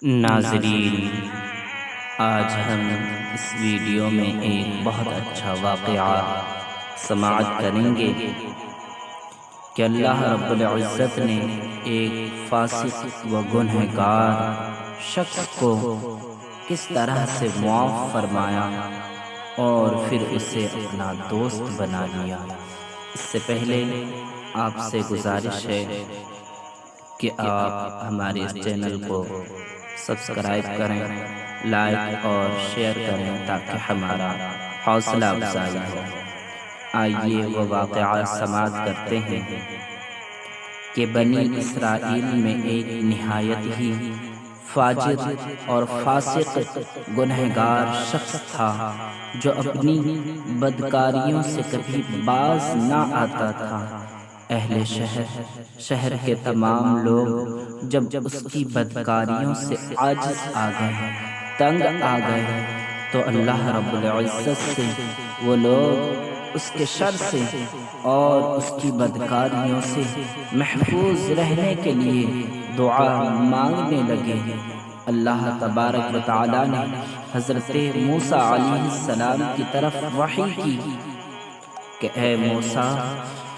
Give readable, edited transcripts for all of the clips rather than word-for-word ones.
ناظرین، آج ہم اس ویڈیو میں ایک بہت اچھا واقعہ سماعت کریں گے کہ اللہ رب العزت نے ایک فاسق و گنہگار شخص کو کس طرح سے معاف فرمایا اور پھر اسے اپنا دوست بنا لیا۔ اس سے پہلے آپ سے گزارش ہے کہ آپ ہمارے اس چینل کو سبسکرائب کریں، لائک اور شیئر کریں تاکہ ہمارا حوصلہ افزائی ہو۔ آئیے وہ واقعہ سماعت کرتے ہیں کہ بنی اسرائیل میں ایک نہایت ہی فاجر اور فاسق گنہگار شخص تھا جو اپنی بدکاریوں سے کبھی باز نہ آتا تھا۔ اہل شہر کے تمام لوگ جب اس کی بدکاریوں سے عاجز آ گئے، تنگ آ گئے، تو اللہ رب العزت سے وہ لوگ اس کے شر سے اور اس کی بدکاریوں سے محفوظ رہنے کے لیے دعا مانگنے لگے۔ اللہ تبارک و تعالی نے حضرت موسیٰ علیہ السلام کی طرف وحی کی کہ اے موسیٰ،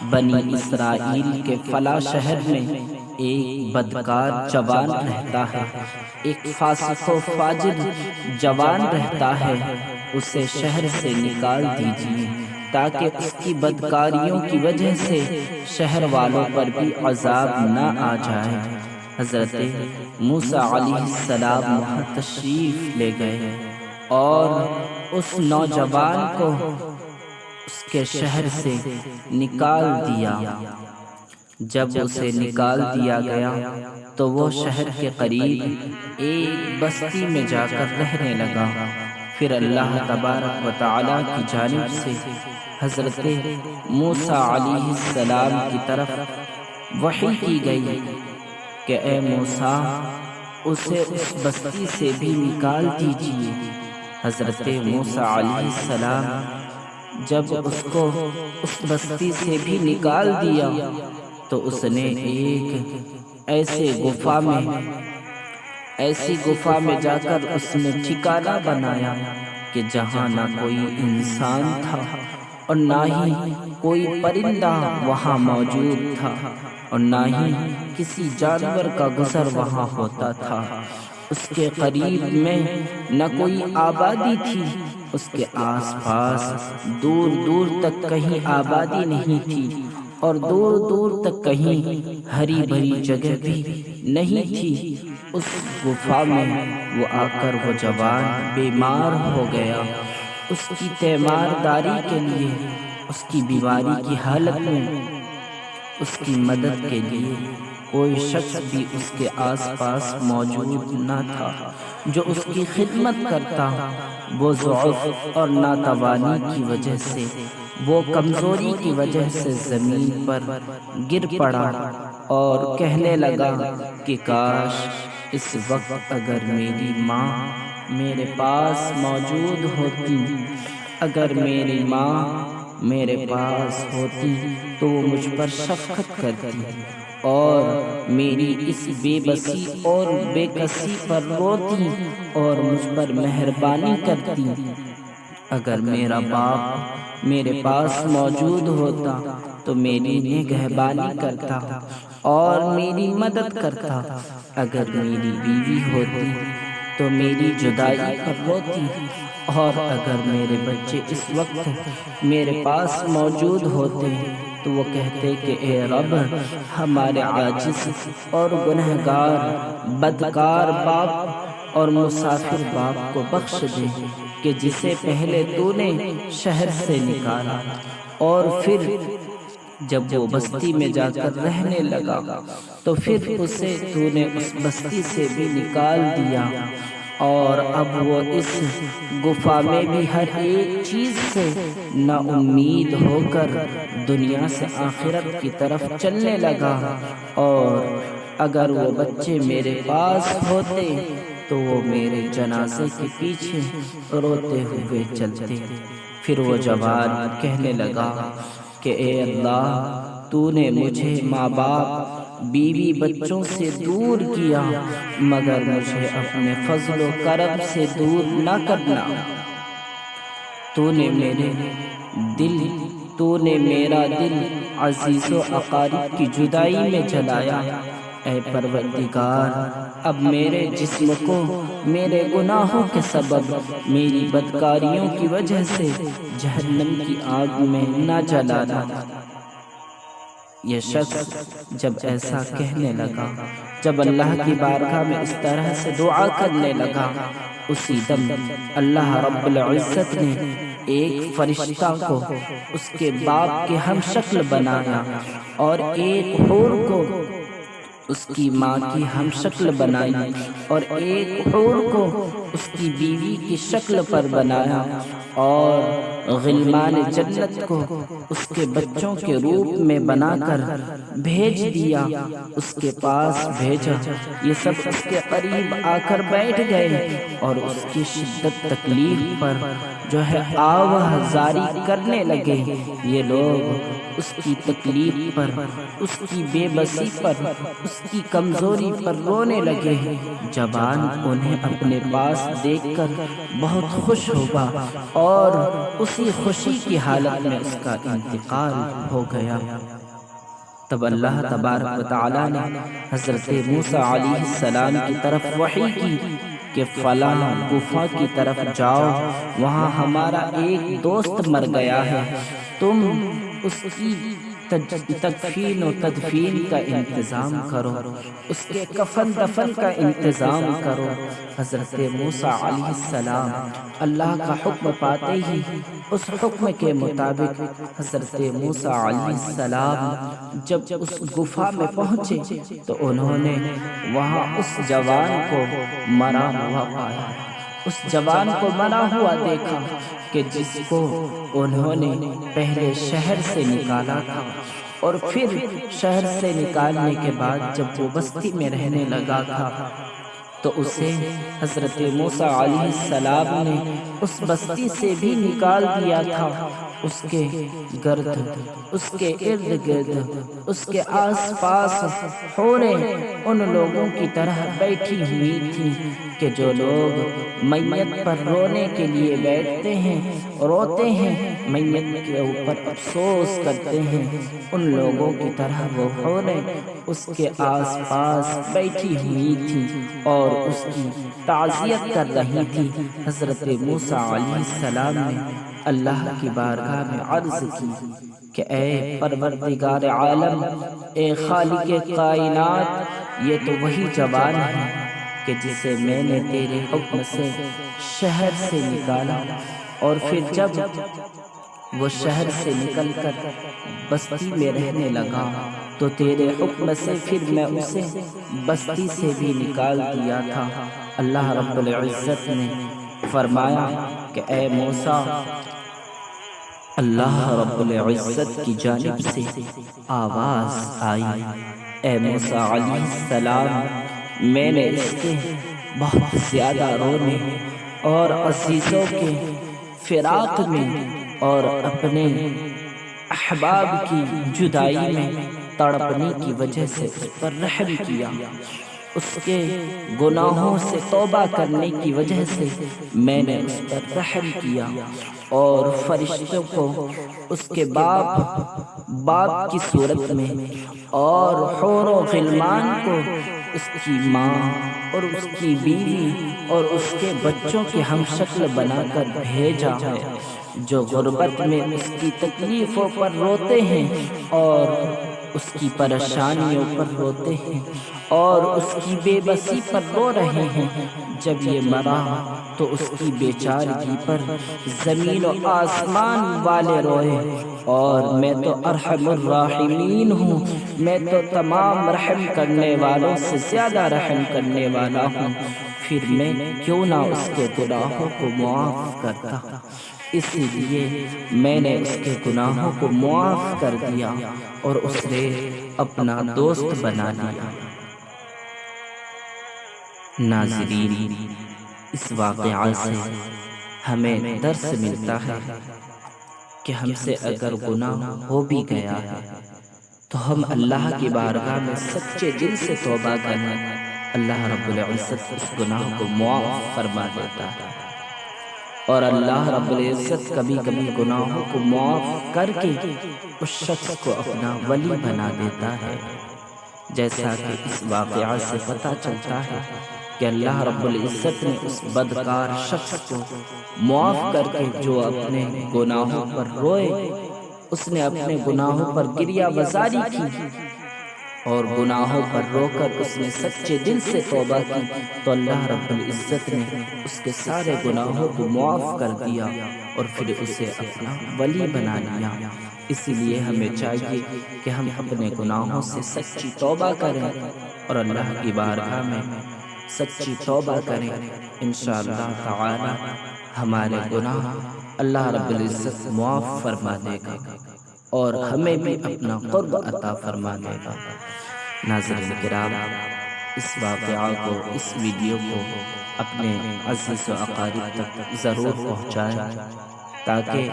بنی اسرائیل کے فلاں شہر میں ایک بدکار جوان رہتا ہے، ایک فاسق و فاجر جوان رہتا ہے، اسے شہر سے نکال دیجیے تاکہ اس کی بدکاریوں کی وجہ سے شہر والوں پر بھی عذاب نہ آ جائے۔ حضرت موسیٰ علیہ السلام وہاں تشریف لے گئے اور اس نوجوان کو اس کے شہر سے نکال دیا۔ جب اسے نکال دیا گیا تو وہ شہر کے قریب ایک بستی میں جا کر رہنے لگا۔ پھر اللہ تبارک و تعالی کی جانب سے حضرت موسیٰ علیہ السلام کی طرف وحی کی گئی کہ اے موسیٰ، اسے اس بستی سے بھی نکال دیجیے۔ حضرت موسیٰ علیہ السلام جب اس کو اس بستی سے بھی نکال دیا تو اس نے ایک ایسی گفا میں جا کر اس نے ٹھکانہ بنایا کہ جہاں نہ کوئی انسان تھا اور نہ ہی کوئی پرندہ وہاں موجود تھا اور نہ ہی کسی جانور کا گزر وہاں ہوتا تھا۔ اس کے قریب میں نہ کوئی آبادی تھی، اس کے آس پاس دور دور تک کہیں آبادی نہیں تھی اور دور دور تک کہیں ہری بھری جگہ بھی نہیں تھی۔ اس گفا میں وہ آ کر وہ جوان بیمار ہو گیا۔ اس کی تیمارداری کے لیے، اس کی بیماری کی حالت میں اس کی مدد کے لیے کوئی شخص بھی اس کے آس پاس موجود نہ تھا جو اس کی خدمت کرتا۔ وہ ضعف اور ناتوانی کی وجہ سے، وہ کمزوری کی وجہ سے زمین پر گر پڑا اور کہنے لگا کہ کاش اس وقت اگر میری ماں میرے پاس موجود ہوتی، اگر میری ماں میرے پاس ہوتی تو وہ مجھ پر شفقت کرتی اور میری اس بے بسی اور بے کسی پر روتی اور مجھ پر مہربانی کرتی۔ اگر میرا باپ میرے پاس موجود ہوتا تو میری نگہبانی کرتا اور میری مدد کرتا۔ اگر میری بیوی ہوتی تو میری جدائی پر روتی اور اگر میرے بچے اس وقت میرے پاس موجود ہوتے تو وہ کہتے کہ اے رب، ہمارے عاجز اور گنہگار بدکار باپ اور مسافر باپ کو بخش دے کہ جسے پہلے تو نے شہر سے نکالا اور پھر جب وہ بستی میں جا کر رہنے لگا تو پھر اسے تو نے اس بستی سے بھی نکال دیا، اور اب وہ اس گفا میں بھی ہر ایک چیز سے نا امید ہو کر دنیا سے آخرت کی طرف چلنے لگا۔ اور اگر وہ بچے میرے پاس ہوتے تو وہ میرے جنازے کے پیچھے روتے ہوئے چلتے۔ پھر وہ جوان کہنے لگا کہ اے اللہ، تو نے مجھے ماں باپ بیوی بچوں سے دور کیا، مگر مجھے اپنے فضل و کرم سے دور نہ کرنا۔ تو نے میرا دل عزیز و اقارب کی جدائی میں جلایا۔ اے پروردگار، اب میرے جسم کو میرے گناہوں کے سبب، میری بدکاریوں کی وجہ سے جہنم کی آگ میں نہ جلانا۔ یہ شخص جب ایسا کہنے لگا، جب اللہ کی بارگاہ میں اس طرح سے دعا کرنے لگا، اسی دم اللہ رب العزت نے ایک فرشتہ کو اس کے باپ کے ہم شکل بنایا، اور ایک حور کو اس کی ماں کی ہم شکل بنائی، اور ایک حور کو اس کی بیوی کی شکل پر بنایا، اور غلمان جنت کو اس کے بچوں کے روپ میں بنا کر بھیج دیا، اس کے پاس بھیجا۔ یہ سب اس کے قریب آ کر بیٹھ گئے اور اس کی شدت تکلیف پر جو ہے آوہ زاری کرنے لگے۔ یہ لوگ اس کی تکلیف پر، اس کی بے بسی پر، اس کی کمزوری پر رونے لگے۔ جوان انہیں اپنے پاس دیکھ کر بہت خوش ہوا، اور اسی خوشی کی حالت میں اس کا انتقال ہو گیا۔ تب اللہ تبارک و تعالیٰ نے حضرت موسیٰ علیہ السلام کی طرف وحی کی کہ فلاں گفا کی طرف جاؤ، وہاں ہمارا ایک دوست مر گیا ہے، تم اس کی تکفین و تدفین کا انتظام کرو، اس کے کفن دفن کا انتظام کرو۔ حضرت موسیٰ علیہ السلام اللہ کا حکم پاتے ہی اس حکم کے مطابق حضرت موسیٰ علیہ السلام جب اس گفا میں پہنچے تو انہوں نے وہاں اس جوان کو مرا ہوا پایا، اس جوان کو مرا ہوا دیکھا کہ جس کو انہوں نے پہلے شہر سے نکالا تھا، اور پھر شہر سے نکالنے کے بعد جب وہ بستی میں رہنے لگا تھا تو اسے حضرت موسیٰ علیہ السلام نے اس بستی سے بھی نکال دیا تھا۔ اس کے گرد، اس کے ارد گرد، اس کے آس پاس حوریں ان لوگوں کی طرح بیٹھی ہوئی تھیں کہ جو لوگ میت پر رونے کے لیے بیٹھتے ہیں، روتے ہیں، میت کے اوپر افسوس کرتے ہیں، ان لوگوں کی طرح وہ حوریں اس کے آس پاس بیٹھی ہوئی تھیں اور اس کی تعزیت کر رہی تھی۔ حضرت موسیٰ علیہ السلام نے اللہ کی بارگاہ میں عرض کی کہ اے پروردگار عالم، اے خالق کائنات، یہ تو وہی جوان ہے کہ جسے میں نے تیرے حکم سے شہر سے نکالا، اور پھر جب وہ شہر سے نکل کر بستی میں رہنے لگا تو تیرے حکم سے پھر میں اسے بستی سے بھی نکال دیا تھا۔ اللہ رب العزت نے فرمایا کہ اے موسیٰ، اللہ رب العزت کی جانب سے آواز آئی، اے موسیٰ علیہ السلام، میں نے اس کے بہت زیادہ رونے اور عزیزوں کے فراق میں اور اپنے احباب کی جدائی میں تڑپنے کی وجہ سے اس پر رحم کیا، اس کے گناہوں سے توبہ کرنے کی وجہ سے میں نے اس پر رحم کیا، اور فرشتوں کو اس کے باپ کی صورت میں اور حور و غلمان کو اس کی ماں اور اس کی بیوی اور اس کے بچوں کے ہم شکل بنا کر بھیجا ہے، جو غربت میں اس کی تکلیفوں پر روتے ہیں اور اس کی پریشانیوں پر روتے ہیں اور اس کی بے بسی پر رو رہے ہیں۔ جب یہ مرا تو اس کی بیچارگی پر زمین و آسمان والے روئے، اور میں تو ارحم الراحمین ہوں، میں تو تمام رحم کرنے والوں سے زیادہ رحم کرنے والا ہوں، پھر میں کیوں نہ اس کے گناہوں کو معاف کرتا، اس لیے میں نے اس کے گناہوں کو معاف کر دیا اور اسے اپنا دوست بنا لیا۔ ناظرین، اس واقعہ سے ہمیں درس ملتا ہے کہ ہم سے اگر گناہ ہو بھی گیا ہے تو ہم اللہ کی بارگاہ میں سچے دل سے توبہ کریں، اللہ رب العزت اس گناہ کو معاف فرما دیتا ہے۔ اور اللہ رب العزت کبھی کبھی گناہوں کو معاف کر کے اس شخص کو اپنا ولی بنا دیتا ہے، جیسا کہ اس واقعہ سے پتہ چلتا ہے کہ اللہ رب العزت نے اس بدکار شخص کو معاف کر کے جو اپنے گناہوں پر روئے، اس نے اپنے گناہوں پر گریہ وزاری کی اور گناہوں پر رو کر اس نے سچے دل سے توبہ کی، تو اللہ رب العزت نے اس کے سارے گناہوں کو معاف کر دیا اور پھر اسے اپنا ولی بنا لیا۔ اسی لیے ہمیں چاہیے کہ ہم اپنے گناہوں سے سچی توبہ کریں اور اللہ کی بارگاہ میں سچی توبہ کریں۔ انشاءاللہ تعالی ہمارے گناہ اللہ رب العزت معاف فرما دے گا اور ہمیں بھی اپنا قرب عطا فرما دے گا۔ ناظرین کرام، اس واقعہ کو، اس ویڈیو کو اپنے عزیز و اقارب تک ضرور پہنچائیں تاکہ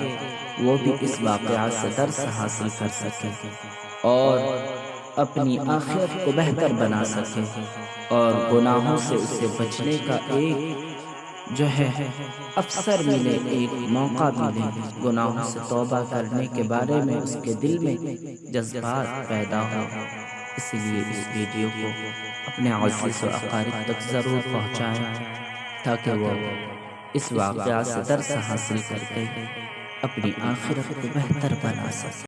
وہ بھی اس واقعہ سے درس حاصل کر سکیں اور اپنی آخرت کو بہتر بنا سکیں اور گناہوں سے اسے بچنے کا ایک جو ہے افسر ملے، ایک موقع ملے، گناہوں سے توبہ کرنے کے بارے میں اس کے دل میں جذبات پیدا ہو۔ اسی لیے اس ویڈیو کو اپنے عزیز و اقارب تک ضرور پہنچائیں تاکہ وہ اس واقعہ سے درس حاصل کر کے اپنی آخرت کو بہتر بنا سکیں۔